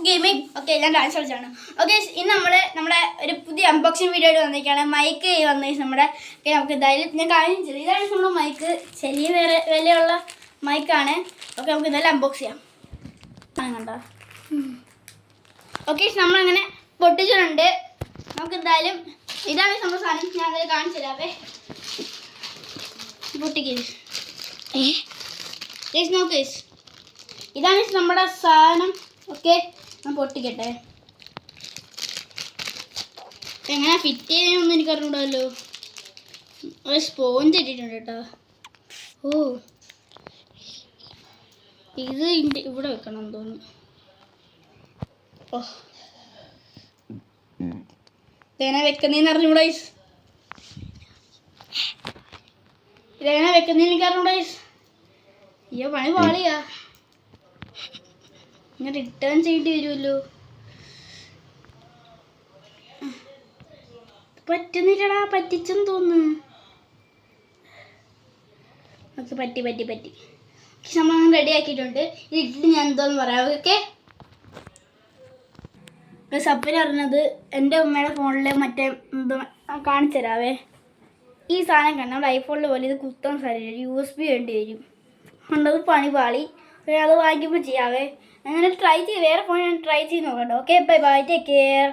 Gaming okay ഞാൻ കാണിച്ചു കളിച്ചാണ്. Okay ഇന്ന് നമ്മുടെ ഒരു പുതിയ അൺബോക്സിങ് വീഡിയോ ആയിട്ട് വന്നിരിക്കുകയാണ്. മൈക്ക് വന്നു നമ്മുടെ. ഓക്കെ നമുക്ക് എന്തായാലും ഞാൻ കാണിച്ചില്ല. ഇതാണ് നമ്മുടെ മൈക്ക്. ചെറിയ വിലയുള്ള മൈക്കാണ്. ഓക്കെ നമുക്ക് എന്തായാലും അൺബോക്സ് ചെയ്യാം. കണ്ടോ? ഓക്കെ നമ്മളങ്ങനെ പൊട്ടിച്ചിട്ടുണ്ട്. നമുക്ക് എന്തായാലും ഇതാണ് നമ്മുടെ സാധനം. ഞാൻ എന്തായാലും കാണിച്ചു തരാവേ. പൊട്ടിക്ക് നോക്ക്. ഇതാണ് നമ്മുടെ സാധനം. ഓക്കെ ഞാൻ പൊട്ടിക്കട്ടെ. എങ്ങനെ ഫിറ്റ് ചെയ്യാനൊന്നും എനിക്ക് അറിഞ്ഞൂടാമല്ലോ. ഒരു സ്പോഞ്ച് ഇട്ടിട്ടുണ്ട് കേട്ടോ. ഓ ഇത് ഇവിടെ വെക്കണം തോന്നുന്നു. ഓ ഇതെങ്ങനെ വെക്കുന്നതെന്ന് അറിഞ്ഞൂടാ. ഇതെങ്ങനെ വെക്കുന്നതെന്ന് എനിക്ക് അറിഞ്ഞൂടാ. അയ്യോ പണി പാളിയാ. ഇങ്ങനെ റിട്ടേൺ ചെയ്യേണ്ടി വരുമല്ലോ. പറ്റുന്നില്ലടാ. പറ്റിച്ചെന്ന് തോന്നുന്നു. നമുക്ക് പറ്റി നമ്മൾ റെഡി ആക്കിയിട്ടുണ്ട്. ഇത് ഇട്ടിട്ട് ഞാൻ എന്തോന്ന് പറയാം. ഓക്കെ സപ്പിന് അറിഞ്ഞത് എൻ്റെ ഉമ്മയുടെ ഫോണിൽ മറ്റേ എന്തോ കാണിച്ചു തരാവേ. ഈ സാധനം കണ്ട നമ്മുടെ ഐഫോണിൽ പോലെ ഇത് കുത്താൻ സാധിക്കില്ല. USB വേണ്ടി വരും. ഉണ്ടത് പണി പാളി. അത് വാങ്ങിക്കുമ്പോൾ ചെയ്യാവേ. അങ്ങനെ ട്രൈ ചെയ്ത് വേറെ ഫോൺ ഞാൻ ട്രൈ ചെയ്ത് നോക്കട്ടോ. Okay bye bye, take care.